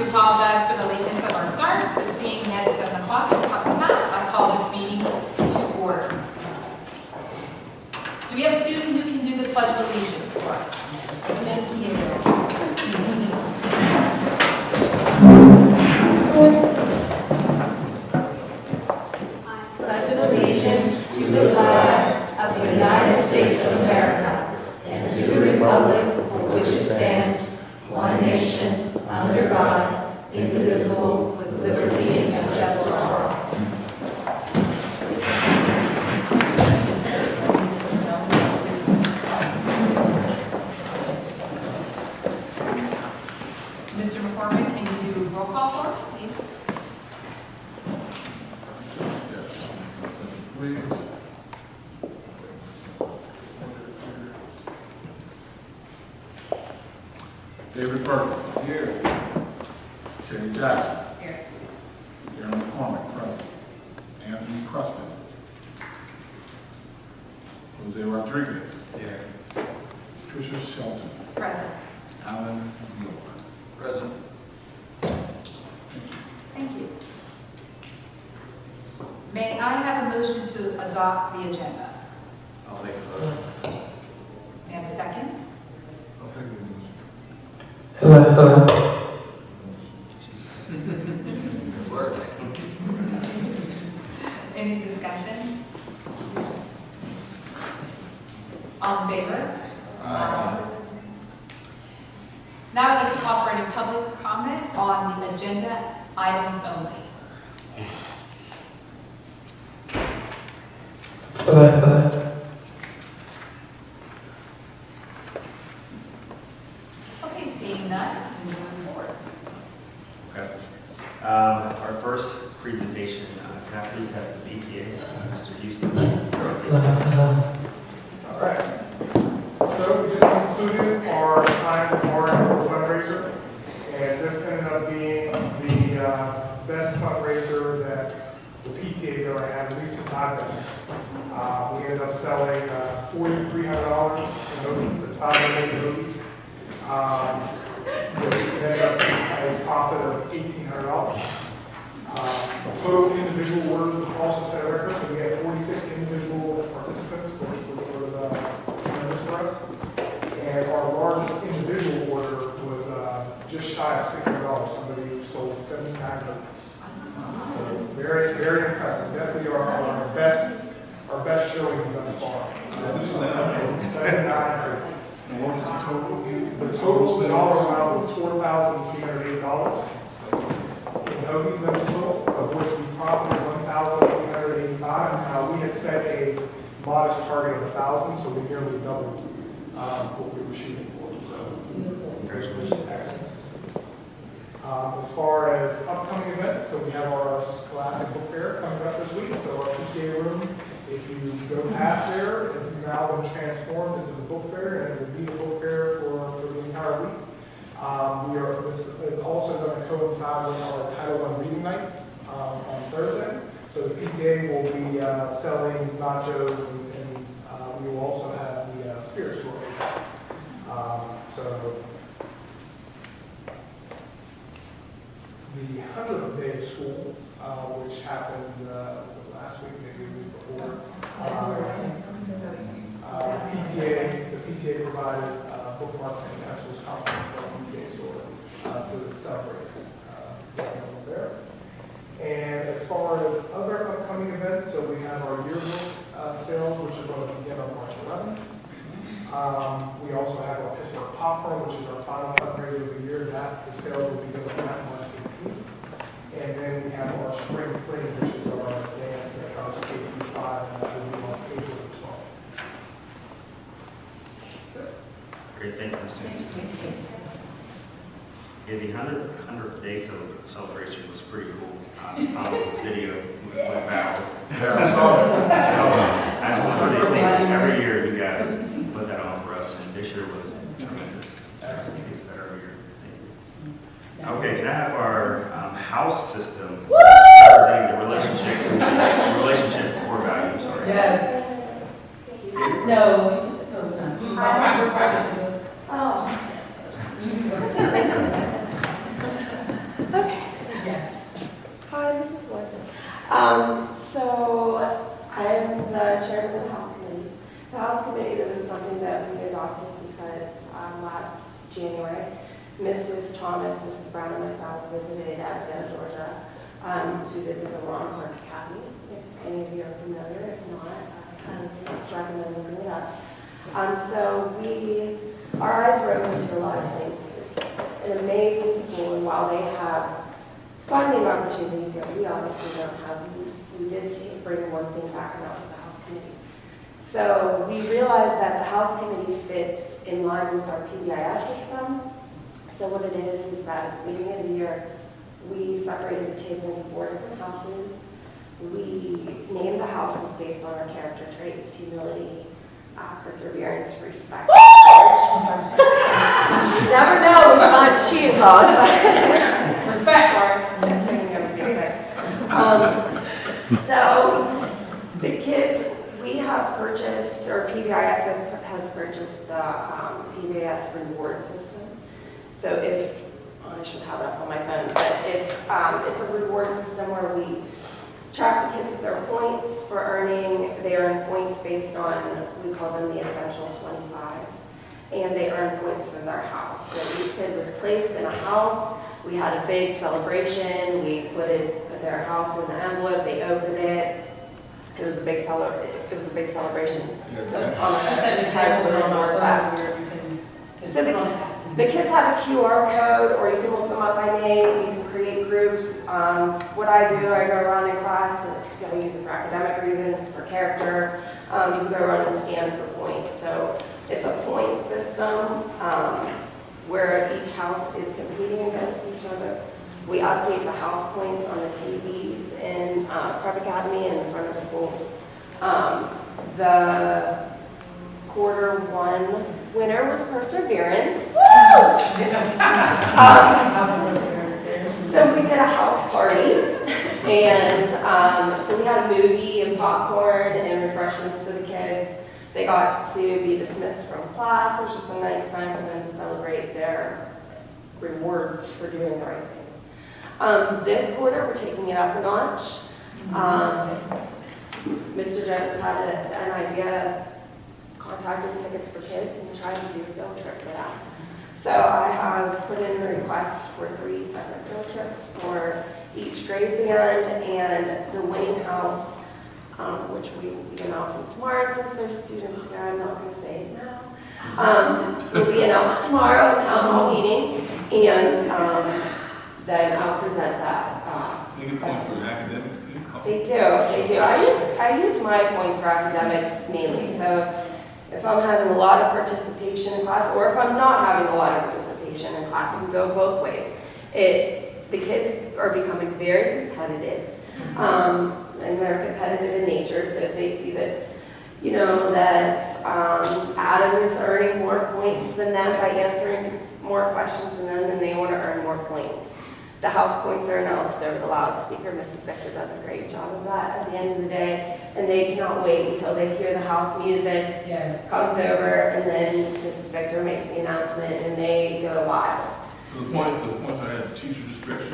apologize for the lateness of our start, but seeing that 7 o'clock is coming past, I call this meeting to order. Do we have a student who can do the Pledge of Allegiance for us? Thank you. I pledge allegiance to the flag of the United States of America and to the republic for which it stands, one nation, under God, indivisible, with liberty and justice for all. Mr. McCormick, can you do roll call for us, please? Yes. Please. David Burke. Here. Terry Jackson. Here. Aaron McCormick, present. Anthony Preston. Jose Rodriguez. Here. Tricia Shelton. Present. Alan Zeal. Present. Thank you. May I have a motion to adopt the agenda? I'll make a motion. May I have a second? I'll take the motion. This works. Any discussion? All in favor? Aye. Now I'd like to offer any public comment on the agenda items only. Okay, seeing none, we move forward. Okay. Our first presentation, can I please have the PTA, Mr. Houston? All right. So we just concluded our time for fundraiser, and this ended up being the best fundraiser that the PTA's ever had, at least since I've been here. We ended up selling $4,300 in notes, that's 500 notes. We ended up seeing a profit of $1,800. Total individual orders was also set a record, so we had 46 individual participants, which was tremendous for us. And our largest individual order was just shy of $600. Somebody sold 79 notes. So very, very impressive. Definitely our best showing thus far. 79 notes. And what was the total? The total dollar amount was $4,308 in hoagies that we sold, of which we profited $1,885. We had set a modest target of 1,000, so we nearly doubled what we were shooting for. So, congratulations, excellent. As far as upcoming events, so we have our Scholastic Book Fair coming up this week. So our PTA room, if you go past there, it's now been transformed into the book fair, and it will be the book fair for the entire week. This is also going to coincide with our Title I reading night on Thursday. So the PTA will be selling nachos, and we will also have the spirit store. So the 100th day of school, which happened last week, maybe the week before. The PTA provided bookmarks and pencils conference for the PTA store to celebrate there. And as far as other upcoming events, so we have our yearbook sales, which are going to begin on March 11th. We also have our Pittsburgh Popcorn, which is our final fundraiser of the year. The sales will begin on March 18th. And then we have our Spring Fling, which is our dance that comes K through 5, and that will be on April 12th. Great, thank you, Mr. Houston. Yeah, the 100th day celebration was pretty cool. Thomas's video went viral. Yeah, I saw it. I just want to say thank you. Every year you guys put that on for us, and this year was tremendous. I think it's better every year. Thank you. Okay, can I have our house system representing the relationship core value? I'm sorry. Yes. No. Oh. Thomas, Mrs. Brown, and myself visited Atlanta, Georgia, to visit the Ron Clark Academy. If any of you are familiar, if not, I highly recommend looking it up. Our eyes were open to a lot of things. It's an amazing school, and while they have funding opportunities that we obviously don't have, we did bring one thing back, and that was the House Committee. So we realized that the House Committee fits in line with our PBIS system. So what it is that at the beginning of the year, we separated the kids into 4 different houses. We named the houses based on our character traits: humility, perseverance, respect, courage. You never know which one she is on. Respect, so the kids, we have purchased, or PBIS has purchased the PBIS reward system. So I should have it up on my phone, but it's a reward system where we track the kids with their points for earning. They earn points based on, we call them the Essential 25, and they earn points for their house. So each kid was placed in a house. We had a big celebration. We put their house in the envelope. They opened it. It was a big celebration. So the kids have a QR code, or you can look them up by name. You can create groups. What I do, I go around in class. I use it for academic reasons, for character. You can go around and scan for points. So it's a point system where each house is competing against each other. We update the house points on the TVs in Prep Academy and in front of the schools. The quarter 1 winner was Perseverance. So we did a house party, and so we had a movie and popcorn and refreshments for the kids. They got to be dismissed from class. It was just a nice time for them to celebrate their rewards for doing the right thing. This quarter, we're taking it up a notch. Mr. Jones had an idea of contacting Tickets for Kids and trying to do a field trip for that. So I have put in a request for 3 separate field trips for each grade band, and the winning house, which we will be announcing tomorrow. Since there's students here, I'm not going to say it now. Will be announced tomorrow at town hall meeting, and then I'll present that. They get points for academics too? They do. I use my points for academics mainly. So if I'm having a lot of participation in class, or if I'm not having a lot of participation in class, it can go both ways. The kids are becoming very competitive, and they're competitive in nature. So if they see that, that Adam is earning more points than them by answering more questions than them, then they want to earn more points. The house points are announced over the loudspeaker. Mrs. Victor does a great job of that at the end of the day, and they cannot wait until they hear the house music comes over, and then Mrs. Victor makes the announcement, and they go wild. So the points are at teacher discretion?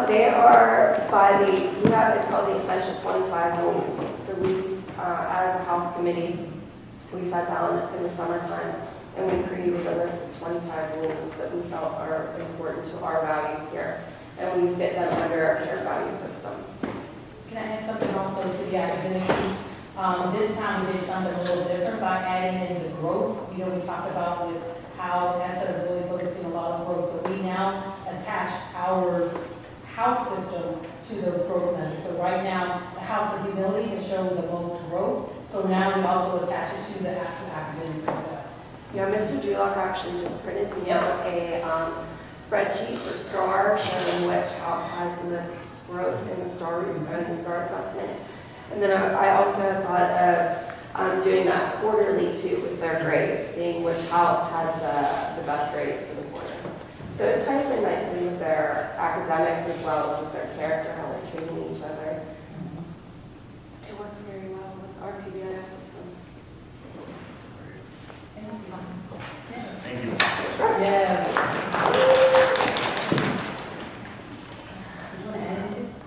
They are by it's called the Essential 25 rules. So we, as a house committee, we sat down in the summertime and we created a list of 25 rules that we felt are important to our values here, and we fit them under our care value system. Can I add something also to the academic piece? This time we did something a little different by adding in the growth. We talked about with how ESSA is really focusing a lot on growth. So we now attach our house system to those growth measures. So right now, the House of Humility has shown the most growth. So now we also attach it to the actual academics as well. Yeah, Mr. Julock actually just printed me out a spreadsheet for STAR showing which house has the most growth in the STAR assessment. And then I also thought of doing that quarterly too with their grades, seeing which house has the best grades for the quarter. So it ties in nicely with their academics as well as with their character, how they're treating each other. It works very well with our PBIS system. Thank you. Yes.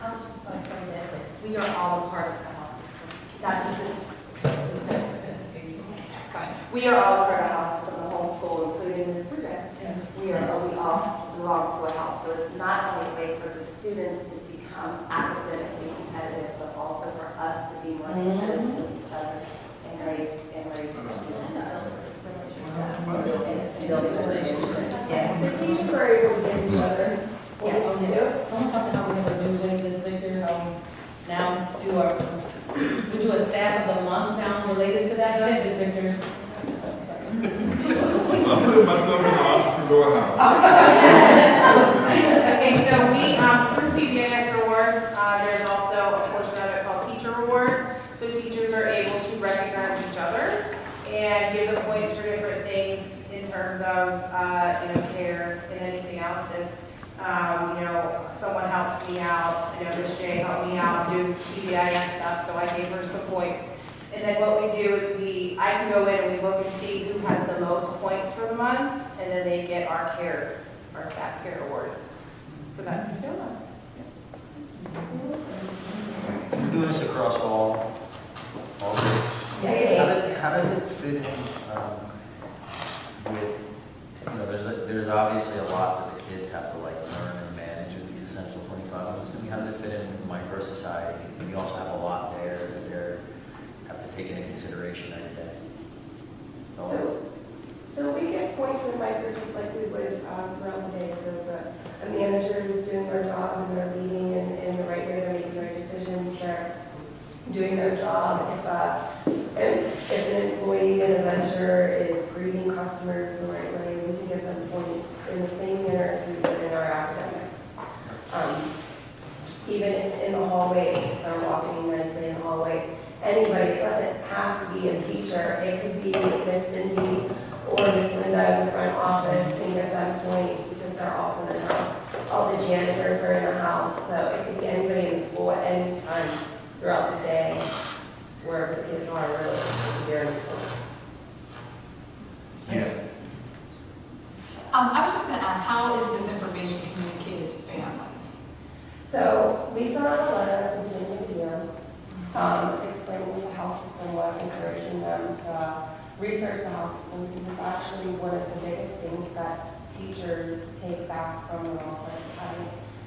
I was just going to say that we are all a part of the house system. Not just We are all part of the house system, the whole school, including Ms. Bridget. Yes. We all belong to a house. So it's not only a way for the students to become academically competitive, but also for us to be more competitive with each other and raise the students up. Yes, the teachers are able to give each other. Yes, they do. Someone talking about we're gonna do Ms. Victor, now we do a staff of the month now related to that. Go ahead, Ms. Victor. I'm putting myself in the entrepreneur house. Okay, so we, through PBIS rewards, there's also a portion of it called teacher rewards. So teachers are able to recognize each other and give the points for different things in terms of, care and anything else. If, someone helps me out, Ms. J helped me out do PBIS stuff, so I gave her some points. And then what we do is I can go in and we look and see who has the most points for the month, and then they get our staff care award for that. We're doing this across all grades. How does it fit in with, there's obviously a lot that the kids have to learn and manage with these essential 25. I'm assuming, how does it fit in with micro society? And you also have a lot there that they have to take into consideration every day. So we get points in micro just like we would throughout the day. So a manager who's doing their job and they're leading in the right way, they're making the right decisions, they're doing their job. If an employee in a venture is greeting customers in the right way, we can give them points in the same manner as we would in our academics. Even in the hallways, if they're walking nicely in the hallway, anybody, it doesn't have to be a teacher. It could be Miss Cindy or Miss Linda in the front office can give them points because they're also in the house. All the janitors are in the house, so it could be anybody in the school at any time throughout the day where the kids are really very important. Yes. I was just going to ask, how is this information communicated to families? So we sent out a letter at the beginning of the year explaining what the health system was, encouraging them to research the health system because it's actually one of the biggest things that teachers take back from their office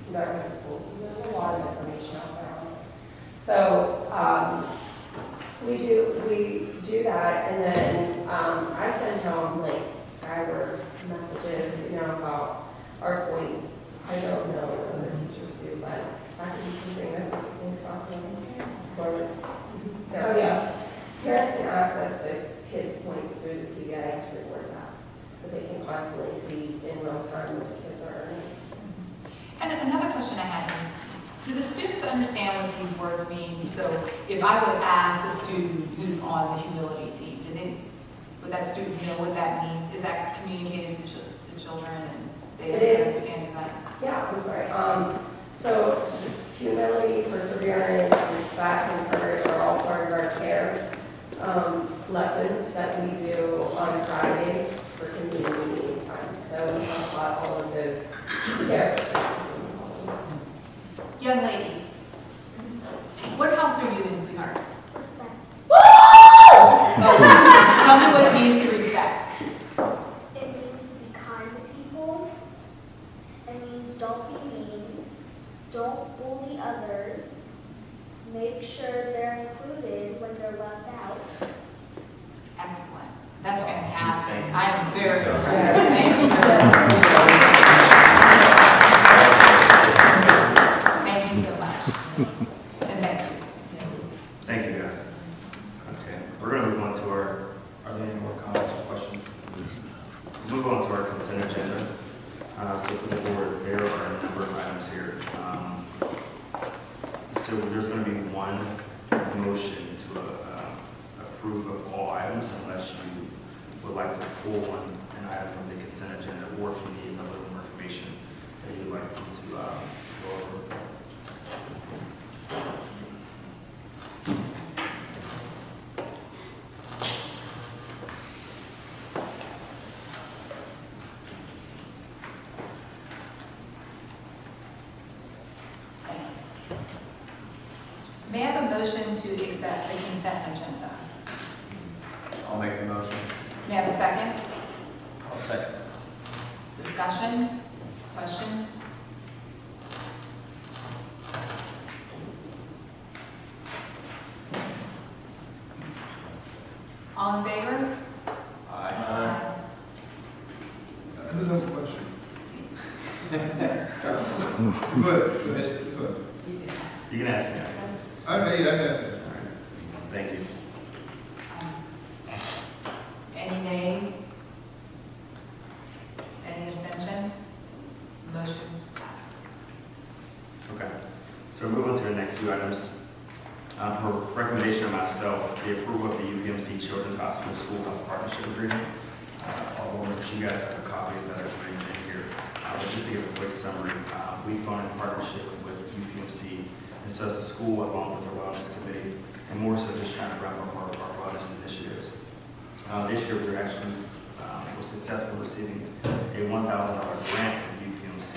to their middle schools. So there's a lot of information out there on it. So we do that, and then I send home guideword messages, about our points. I don't know what other teachers do, but that could be something that we can talk about. Oh yeah, parents can access the kids' points through the PBIS rewards app, so they can constantly see in real time what the kids are earning. And another question I had is, do the students understand what these words mean? So if I would ask a student who's on the humility team, would that student know what that means? Is that communicated to children and they understand that? Yeah, I'm sorry. So humility, perseverance, respect, and courage are all part of our care lessons that we do on Fridays for community meeting time. So we talk about all of those characters. Young lady, what house are you in, sweetheart? Respect. Oh, tell me what it means to respect. It means to be kind to people. It means don't be mean. Don't bully others. Make sure they're included when they're left out. Excellent. That's fantastic. I am very impressed. Thank you very much. Thank you so much. And thank you. Thank you, guys. Okay, we're going to move on to are there any more comments or questions? We'll move on to our consent agenda. So for the board, there are a number of items here. So there's going to be one motion to approve of all items unless you would like to pull an item from the consent agenda, or if you need a little more information that you'd like me to go over. May I have a motion to accept the consent agenda? I'll make the motion. May I have a second? I'll second. Discussion? Questions? All in favor? Aye. I have another question. But, so, You can ask me. I got it. Thank you. Any nays? Any abstentions? Motion passes. Okay. So moving to the next few items. For recommendation of myself, the approval of the UPMC Children's Hospital School Health Partnership Agreement. Although you guys have a copy of that agreement in here. But just to give a quick summary, we've gone in partnership with UPMC, and so as the school, along with the Wellness Committee, and more so just trying to wrap up our wellness initiatives. This year, we're actually we're successful receiving a $1,000 grant from UPMC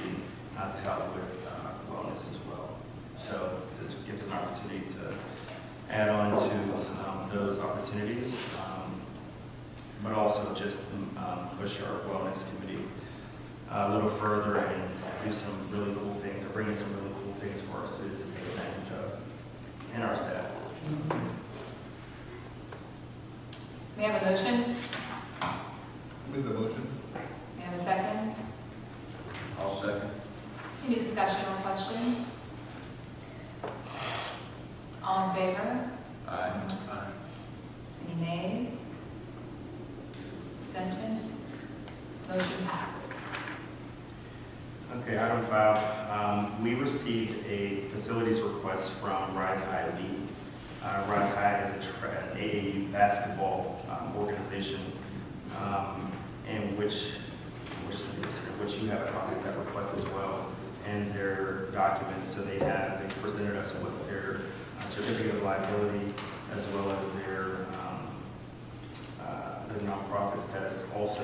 to help with wellness as well. So this gives an opportunity to add on to those opportunities, but also just push our wellness committee a little further and do some really cool things, or bring in some really cool things for our students to take advantage of, and our staff. May I have a motion? Make the motion. May I have a second? I'll second. Any discussion or questions? All in favor? Aye. Any nays? Abstentions? Motion passes. Okay, item 5, we received a facilities request from Rise High League. Rise High is an AAU basketball organization, in which you have a copy of that request as well, and their documents. So they presented us with their certificate of liability, as well as their nonprofit status also.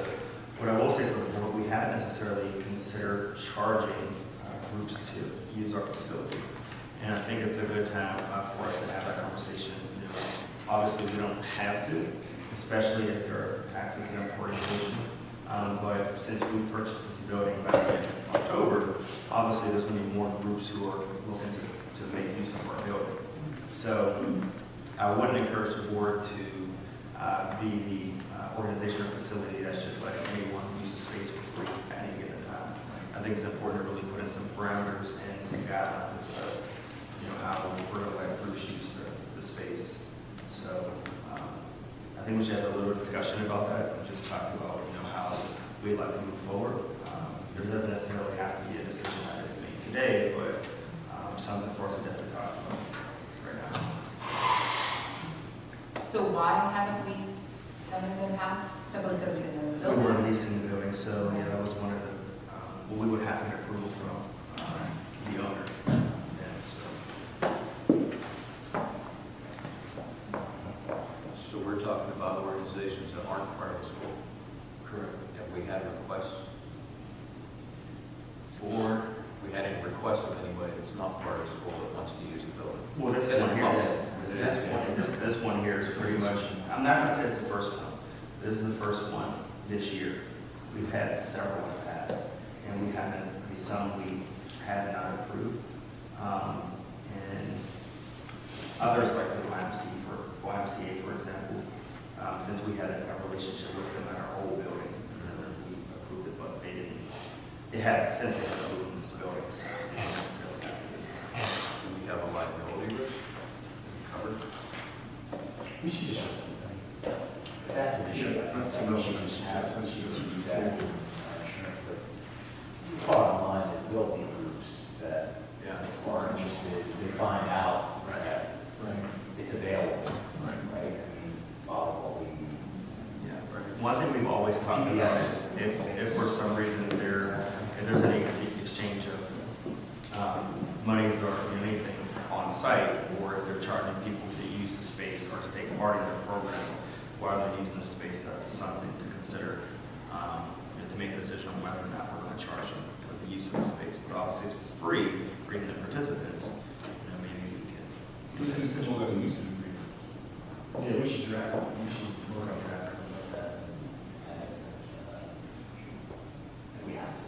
What I will say for the board, we haven't necessarily considered charging groups to use our facility. And I think it's a good time for us to have that conversation. You know, obviously, we don't have to, especially if there are tax exempt organizations. But since we purchased this building back in October, obviously there's going to be more groups who are looking to make use of our building. So I wouldn't encourage the board to be the organization or facility that's just letting anyone use the space for free at any given time. I think it's important to really put in some parameters and some guidelines of, you know, how we're going to let groups use the space. So I think we should have a little discussion about that and just talk about, you know, how we'd like to move forward. There doesn't necessarily have to be a decision that is made today, but something for us to definitely talk about right now. So why haven't we done it in the past? Simply because we didn't know the We building? were leasing the building, so yeah, that was one of the, well, we would have to get approval from the owner. Yeah, So we're talking about organizations that aren't part of the school. correct. Have we had requests? For, We had any requests of anybody that's not part of the school that wants to use the building? well, this Is it one public? here, this one here is pretty much, I'm not going to say it's the first one. This is the first one this year. We've had several in the past, and we haven't, I mean, some we have not approved. And others like the YMCA, for example, since we had a relationship with them at our old building, and then we approved it, but they didn't. It had since they approved this building, so. Do we have a liability risk covered? We should just, that's an issue. That's another issue. That's just that. Bottom line is there'll be groups that are interested, they find out that it's available, Right. right? I mean, volleyball leagues. Yeah, right. One thing we've always talked about is if for some reason if there's any exchange of monies or anything on site, or if they're charging people to use the space or to take part in the program while they're using the space, that's something to consider, and to make a decision on whether or not we're going to charge them for the use of the space. But obviously, if it's free for even the participants, you know, maybe we can. We can essentially let them use it. Yeah, we should draft, we should work on drafting like that. And we have to.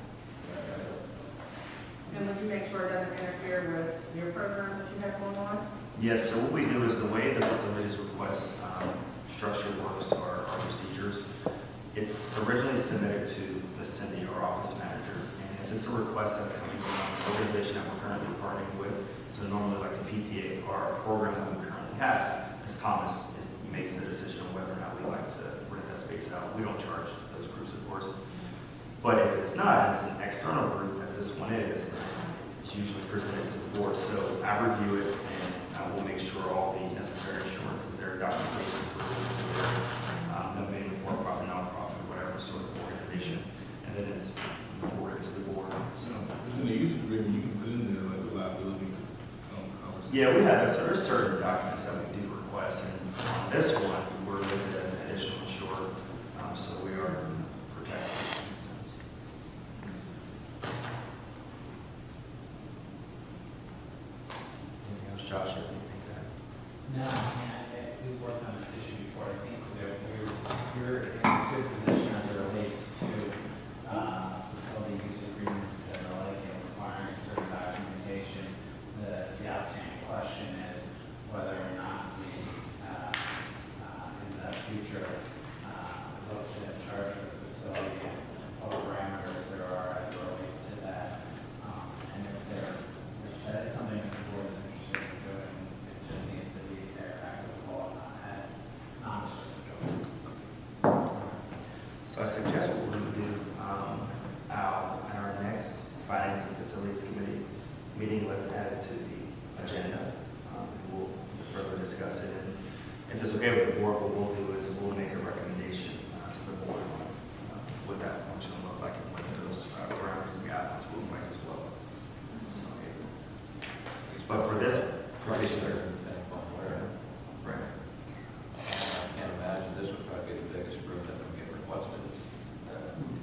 And would you make sure it doesn't interfere with your programs that you have going on? Yes, so what we do is the way the facilities request structure works, our procedures, it's originally submitted to Ms. Cindy, our office manager, and if it's a request that's coming from an organization that we're currently partnering with, so normally like the PTA or our program that we currently have, Ms. Thomas makes the decision on whether or not we like to rent that space out. We don't charge those groups, of course. But if it's not, it's an external group, as this one is, it's usually presented to the board. So I review it, and I will make sure all the necessary insurances there, documentation, no matter for-profit, non-profit, whatever sort of organization, and then it's forwarded to the board. So In the use agreement, you can put in there like the liability covers. yeah, we have there are certain documents that we do request, and on this one, we're listed as an additional insurer, so we are protected. Anything else, Josh? Anything that? No, we've worked on this issue before. I think that we're in a good position as it relates to facility use agreements and the like, and requiring certain documentation. The outstanding question is whether or not we, in the future, look to charge for the facility and what parameters there are as it relates to that. And if that is something that the board is interested in doing, it just needs to be there active law, not had non-restricted. So I suggest what we're going to do at our next Finance and Facilities Committee meeting, let's add it to the agenda. We'll further discuss it. And if it's okay with the board, what we'll do is we'll make a recommendation to the board on what that function will look like and what those parameters and guidelines will look like as well. So, but for this particular, right. I can't imagine this would probably be the biggest room that would get requested.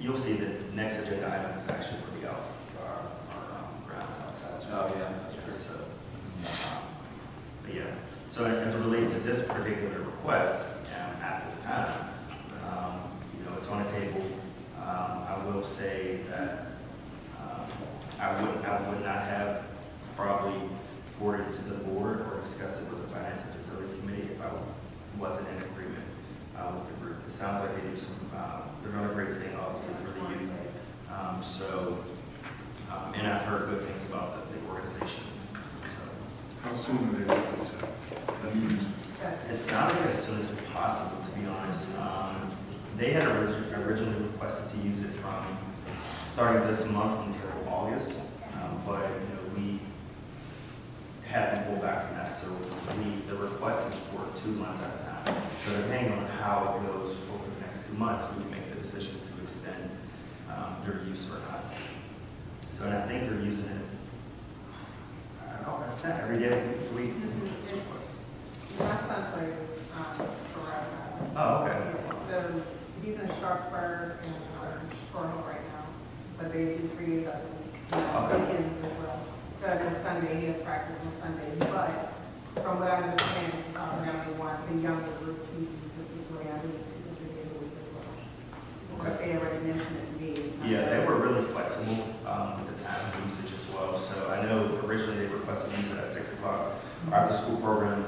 You'll see the next agenda item is actually for the our grounds outside. Oh, yeah, that's true. So, but yeah, so as it relates to this particular request, at this time, it's on the table. I will say that I would not have probably forwarded to the board or discussed it with the Finance and Facilities Committee if I wasn't in agreement with the group. It sounds like they do some, they're doing a great thing, obviously, for the youth. And I've heard good things about the organization. So, How soon are they looking to? it sounded like as soon as possible, to be honest. They had originally requested to use it from starting this month until August, but we had them pull back from that. So the request is for 2 months at a time. So depending on how it goes over the next 2 months, we can make the decision to extend their use or not. So and I think they're using it. I don't know, it's not every day of the week. My son plays karate. Oh, okay. So he's in Sharpsburg and Cornwall right now, but they do 3 days out of the week, Okay. weekends as well. So every Sunday, he has practice on Sunday, but from what I understand, around the younger group, he uses this way, I believe, 2 or 3 days a week as well. But they already mentioned it to me. Yeah, they were really flexible with the time of usage as well. So I know originally they requested to use it at 6 o'clock. Our after-school program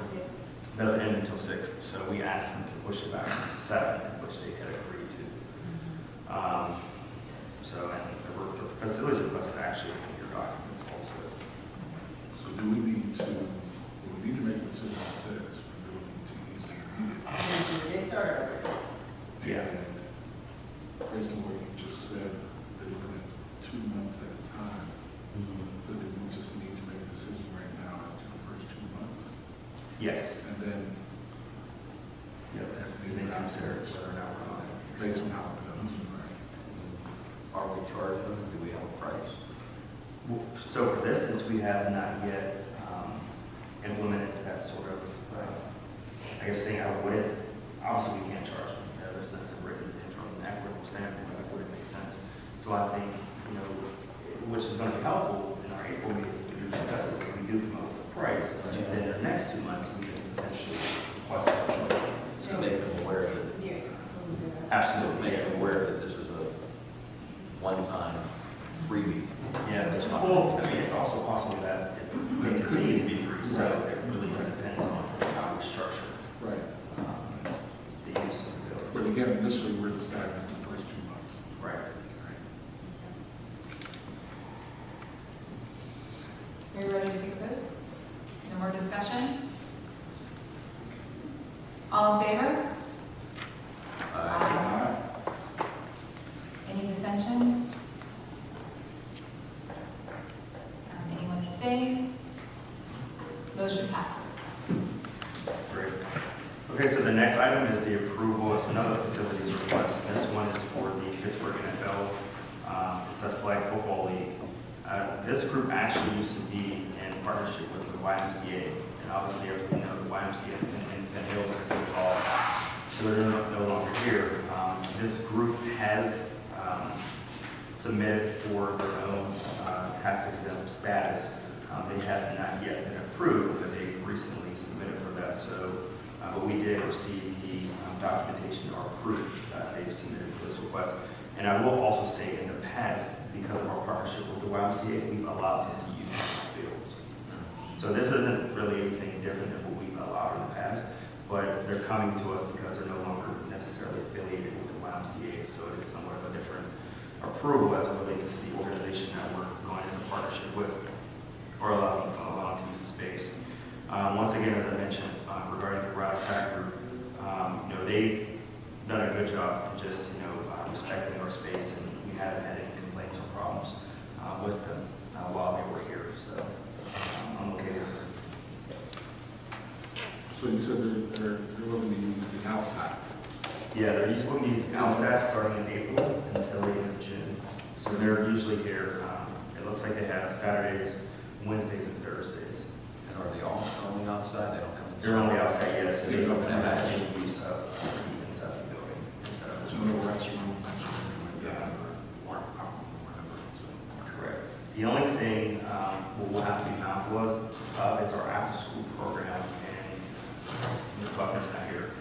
doesn't end until 6, so we asked them to push it back to 7, which they had agreed to. So and the facilities request is actually in your documents also. So do we need to make a decision on this, whether we need to use it or need it? They started already. Yeah. And based on what you just said, they're looking at 2 months at a time. So that we just need to make a decision right now as to the first 2 months. Yes. And then, as We we may consider whether or not we're on it. based on how it goes, right? Are we charging them? Do we have a price? So for this, since we have not yet implemented that sort of, I guess thing, I wouldn't, obviously we can't charge them. There's nothing written in from an equitable standpoint that wouldn't make sense. So I think, which is going to be helpful in our April meeting, if we discuss this, if we do come up with a price, then the next 2 months we can potentially request that. To make them aware that, Absolutely. make them aware that this is a one-time freebie. Yeah, Yeah, well, I mean, it's also possible that it may continue to be free, so it really depends on how we structure Right. the use of the But building. again, initially, we're deciding the first 2 months. Right. Are you ready to take a vote? No more discussion? All in favor? Aye. Any dissension? Anyone abstain? Motion passes. Great. Okay, so the next item is the approval. It's another facilities request. This one is for the Pittsburgh NFL. It's a flag football league. This group actually used to be in partnership with the YMCA. And obviously, as we know, the YMCA and Hills has dissolved. So they're no longer here. This group has submitted for their own tax exempt status. They have not yet been approved, but they recently submitted for that. So, but we did receive the documentation or proof that they've submitted for this request. And I will also say in the past, because of our partnership with the YMCA, we've allowed them to use these fields. So this isn't really anything different than what we've allowed in the past, but they're coming to us because they're no longer necessarily affiliated with the YMCA. So it is somewhat of a different approval as it relates to the organization that we're going into partnership with, or allowing to use the space. Once again, as I mentioned, regarding the grass track group, they've done a good job in just, respecting our space, and we haven't had any complaints or problems with them while they were here. So I'm okay with it. So you said that they're willing to use the outside. Yeah, they're usually these outside starting in April until the end of June. So they're usually here. It looks like they have Saturdays, Wednesdays, and Thursdays. And are they all only outside? They don't come inside? They're on the outside, yes. So they don't Okay. have any use of the inside the building. Instead of So no restroom, anything like that, or water fountain, or whatever. So, correct. The only thing what will have to be mindful of is our after-school program, and Ms. Buckner's not here.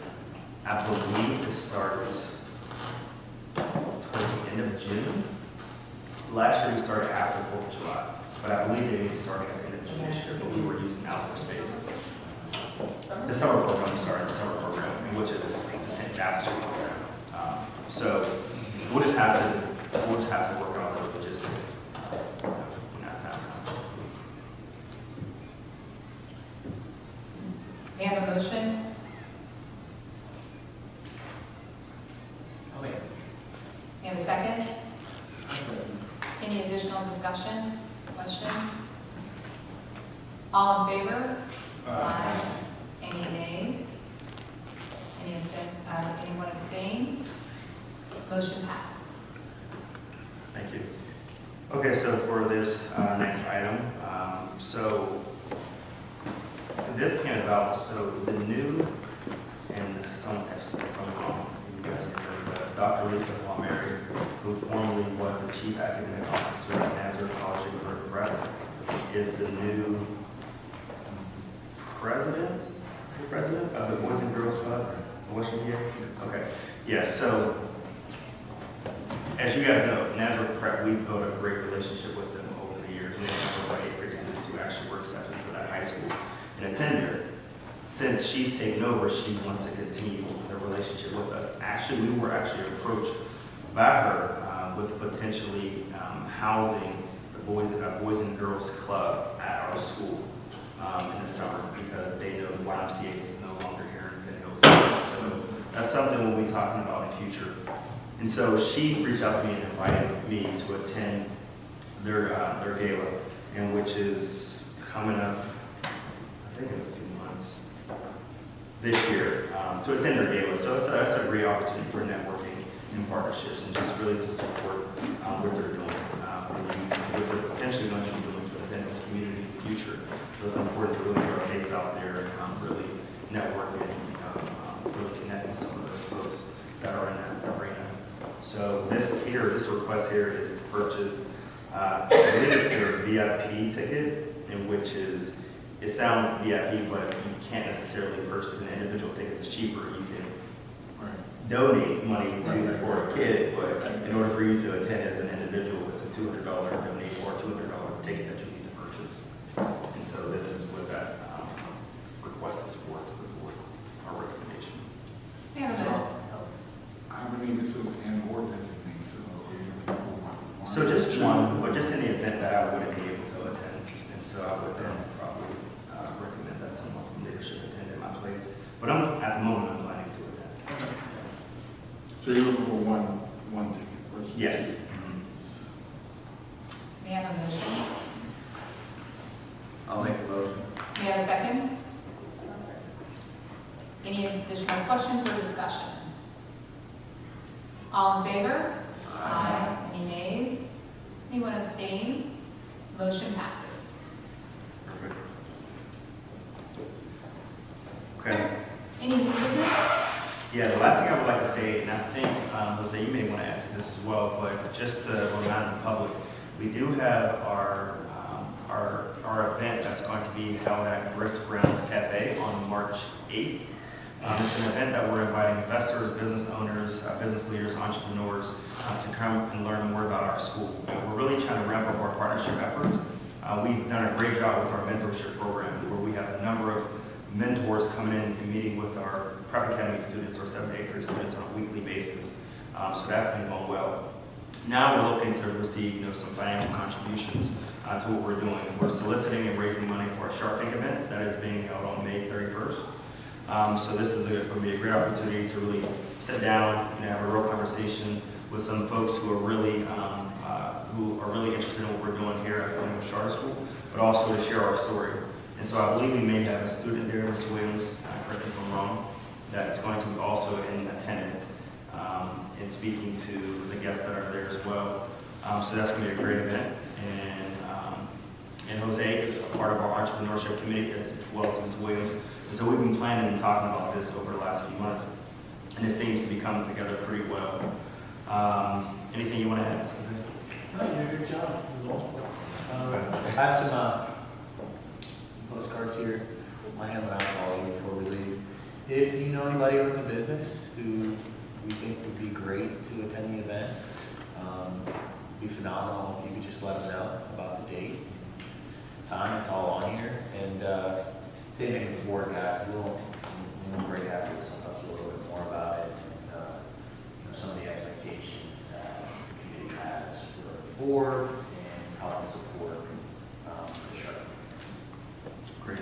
I believe it starts towards the end of June. Last year we started after 4th of July, but I believe they may be starting at the end of June this year, but we were using outdoor space. The summer program, the summer program, which is the same after school program. So we'll just have to work on those logistics when that time comes. May I have a motion? Oh, wait. May I have a second? I said, Any additional discussion, questions? All in favor? Aye. Any nays? Anyone abstain? Motion passes. Thank you. Okay, so for this next item, so this came about, so the new, and some from home, you guys remember, but Dr. Lisa Palmieri, who formerly was the Chief Academic Officer at Nazareth College of Career Prep, is the new president of the Boys and Girls Club in Washington. Okay, yes, so as you guys know, Nazareth Prep, we've built a great relationship with them over the years. We have over 8th grade students who actually were accepted to that high school and attend there. Since she's taken over, she wants to continue the relationship with us. Actually, we were actually approached by her with potentially housing the Boys and Girls Club at our school in the summer, because they know the YMCA is no longer here in Penn Hills. So that's something we'll be talking about in the future. And so she reached out to me and invited me to attend their gala, and which is coming up, I think in a few months, this year, to attend their gala. So that's a great opportunity for networking and partnerships, and just really to support what they're doing for the youth, and what they're potentially going to be doing for the Penn Hills community in the future. So it's important to really get our face out there and really network and really connect with some of those folks that are in that arena. So this request here is to purchase, I believe it's their VIP ticket, in which is, it sounds VIP, but you can't necessarily purchase an individual ticket that's cheaper. You can donate money for a kid, but in order for you to attend as an individual, it's a $200 donate or $200 ticket that you need to purchase. And so this is what that request is for to the board, our recommendation. We have a minute. How many, this is an board designee, so are you looking for one? So just one, but just in the event that I wouldn't be able to attend. And so I would then probably recommend that someone from leadership attend in my place. But at the moment, I'm planning to attend. So you're looking for one ticket person? Yes. We have a motion. I'll make the motion. We have a second? Any additional questions or discussion? All in favor? Aye. Any nays? Anyone abstain? Motion passes. Perfect. Sir, Okay. any new business? Yeah, the last thing I would like to say, and I think, Jose, you may want to add to this as well, but just to remind the public, we do have our event that's going to be held at Griff's Grounds Cafe on March 8th. It's an event that we're inviting investors, business owners, business leaders, entrepreneurs to come and learn more about our school. We're really trying to ramp up our partnership efforts. We've done a great job with our mentorship program where we have a number of mentors coming in and meeting with our Prep Academy students or 7th to 8th grade students on a weekly basis. So that's been going well. Now we're looking to receive some financial contributions to what we're doing. We're soliciting and raising money for a Shark Tank event that is being held on May 31st. So this is going to be a great opportunity to really sit down and have a real conversation with some folks who are really interested in what we're doing here at Williams Charter School, but also to share our story. And so I believe we may have a student there, Ms. Williams, correct me if I'm wrong, that's going to be also in attendance and speaking to the guests that are there as well. So that's going to be a great event. And Jose is a part of our entrepreneurship committee as well as Ms. Williams. And so we've been planning and talking about this over the last few months, and it seems to be coming together pretty well. Anything you want to add, Jose? No, you did a good job for the most part. I have some postcards here. I'll hand them out to all of you before we leave. If you know anybody who owns a business who we think would be great to attend the event, it'd be phenomenal if you could just let them know about the date, time. It's all on here. And same thing with the board guys. We'll break afterwards. I'll talk to you a little bit more about it and some of the expectations that the committee has for the board and how to support the Shark. Great.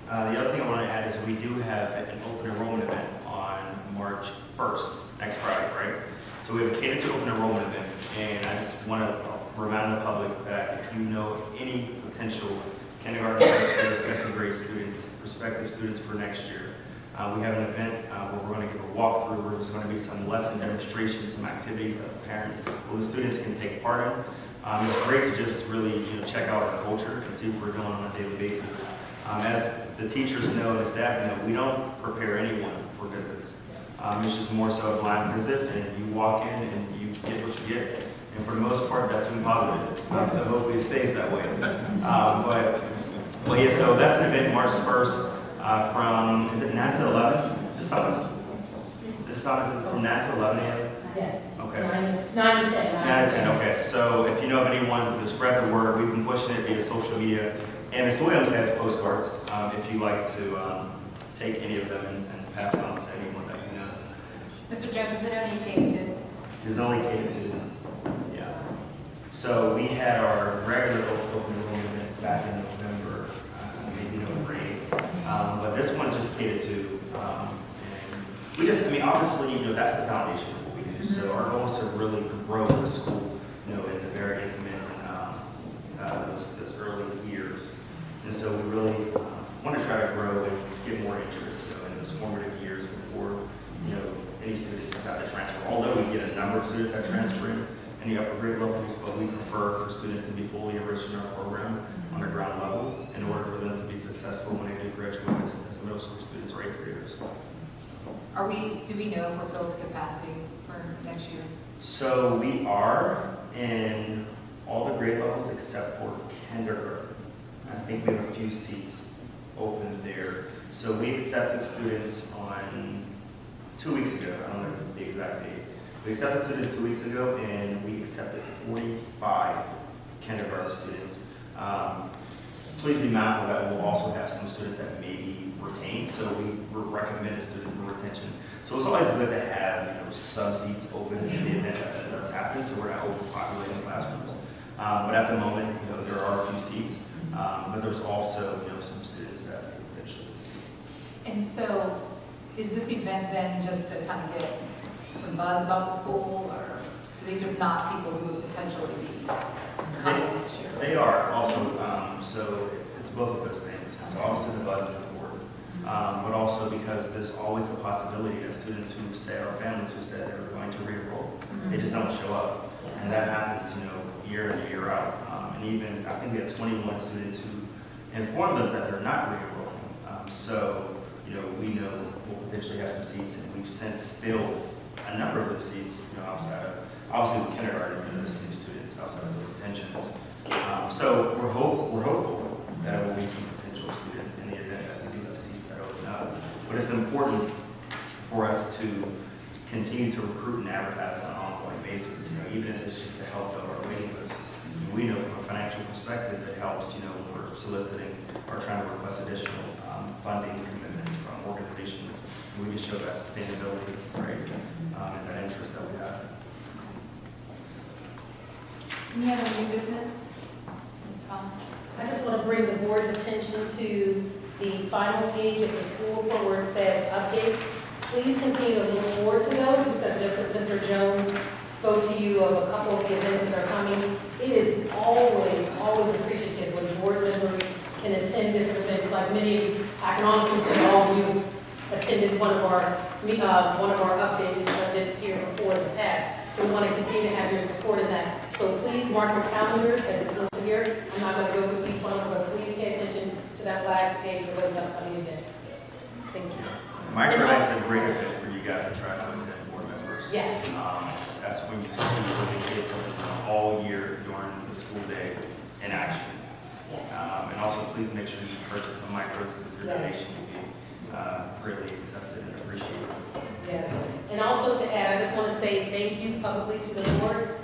The other thing I want to add is we do have an open enrollment event on March 1st, next Friday, right? So we have a catered to open enrollment event, and I just want to remind the public that if you know any potential kindergarten, first grade, or second grade students, prospective students for next year, we have an event where we're going to give a walkthrough, where there's going to be some lesson demonstrations, some activities that the parents or the students can take part in. It's great to just really check out our culture and see what we're doing on a daily basis. As the teachers know and the staff know, we don't prepare anyone for visits. It's just more so a blind visit, and you walk in and you get what you get. And for the most part, that's been positive. So hopefully it stays that way. But yeah, so that's an event March 1st from, is it 9 to 11? Ms. Thomas? Ms. Thomas, is it from 9 to 11 a.m.? Yes. Okay. It's 9 to 10. 9 to 10, okay. So if you know of anyone to spread the word, we've been pushing it via social media. And Ms. Williams has postcards if you'd like to take any of them and pass it on to anyone that you know. Mr. Jones, is it only K-2? It's only K-2. Yeah. So we had our regular open enrollment event back in November, maybe November 8th. But this one just K-2. And we just, obviously, that's the foundation of what we do. So our goal is to really grow the school, in the very intimate those early years. And so we really want to try to grow and get more interest in those formative years before, any students decide to transfer. Although we get a number of students that transfer in the upper grade levels, but we prefer for students to be fully immersed in our program on the ground level in order for them to be successful when they do graduate as middle school students or 8th graders. Do we know if we're filled to capacity for next year? So we are in all the grade levels except for kindergarten. I think we have a few seats open there. So we accepted students on 2 weeks ago. I don't know the exact date. We accepted students 2 weeks ago, and we accepted 45 kindergarten students. Please be mindful that we'll also have some students that may be retained, so we recommend a student for retention. So it's always good to have some seats open in the event that does happen, so we're not overpopulating classrooms. But at the moment, there are a few seats, but there's also some students that potentially. And so, is this event then just to kind of get some buzz about the school, or so these are not people who would potentially be coming next year? They are also, so it's both of those things. So obviously the buzz is important, but also because there's always a possibility that students who said, or families who said they were going to re-enroll, they just don't show up. And that happens, year in and year out. And even, I think we had 21 students who informed us that they're not re-enrolling. So, we know we'll potentially have some seats, and we've since filled a number of those seats, outside of, obviously with kindergarten, the same students outside of those retentions. So we're hopeful that there will be some potential students in the event that we do have seats that open up. But it's important for us to continue to recruit and advertise on an ongoing basis, even if it's just to help build our waiting list. We know from a financial perspective it helps, when we're soliciting or trying to request additional funding commitments from organizations. And we can show that sustainability, right, and that interest that we have. Any other new business? Mrs. Thomas? I just want to bring the board's attention to the final page of the school report where it says updates. Please continue to look forward to those, because just as Mr. Jones spoke to you of a couple of the events that are coming, it is always appreciative when board members can attend different events. Like many, I can honestly say all of you attended one of our updated events here before in the past. So we want to continue to have your support in that. So please mark your calendars as it's listed here. I'm not going to go through each one of them, but please pay attention to that last page of those upcoming events. Thank you. Micro is a great event for you guys to try to attend, board members. Yes. That's when you see what the kids have all year during the school day in action. Yes. And also, please make sure you purchase some micros, because your Yes. donation will be greatly accepted and appreciated. Yes. And also to add, I just want to say thank you publicly to the board.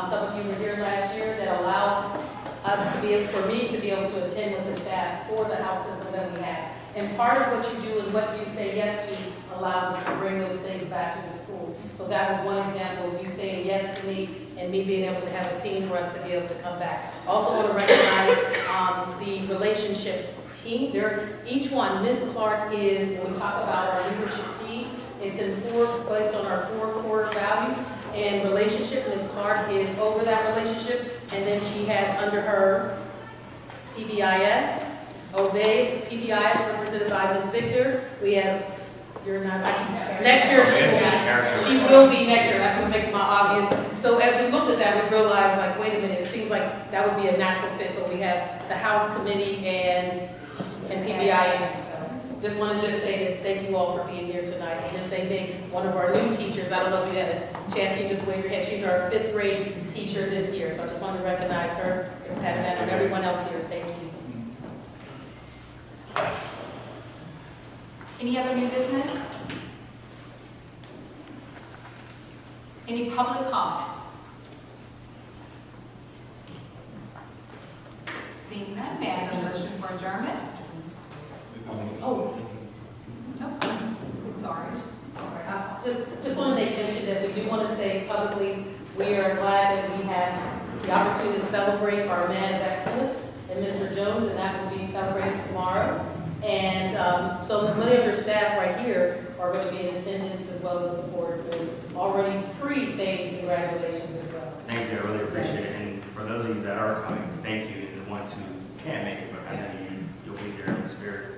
Some of you were here last year that allowed us to be able, for me to be able to attend with the staff for the house system that we have. And part of what you do and what you say yes to allows us to bring those things back to the school. So that was one example of you saying yes to me and me being able to have a team for us to be able to come back. Also want to recognize the relationship team. Each one, Ms. Clark is, when we talk about our leadership team, it's based on our 4 core values. And relationship, Ms. Clark is over that relationship. And then she has under her PBIS, obeys PBIS represented by Ms. Victor. We have, next year she will be next year. That's what makes my obvious. So as we looked at that, we realized, like, wait a minute, it seems like that would be a natural fit, but we have the House Committee and PBIS. Just want to say that thank you all for being here tonight. And just say big, one of our new teachers, I don't know if you had a chance, you just wave your head. She's our 5th grade teacher this year. So I just want to recognize her, Ms. Patton, and everyone else here. Thank you. Any other new business? Any public comment? Seeing none, may I have a motion for adjournment? Oh, Nope. Sorry. just want to make mention that we do want to say publicly, we are glad that we have the opportunity to celebrate our man of excellence and Mr. Jones, and that will be celebrated tomorrow. And so many of your staff right here are going to be in attendance as well as the board. So already saying congratulations as well. Thank you, I really appreciate it. And for those of you that are coming, thank you. And the ones who can't make it, but I know you'll be there in spirit.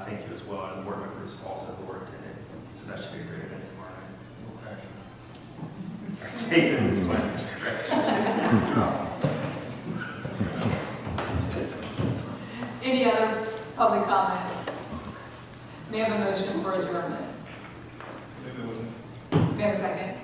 Thank you as well. And board members also who are attending. So that should be a great event tomorrow night. Take them this way. Any other public comment? May I have a motion for adjournment? May I have a second?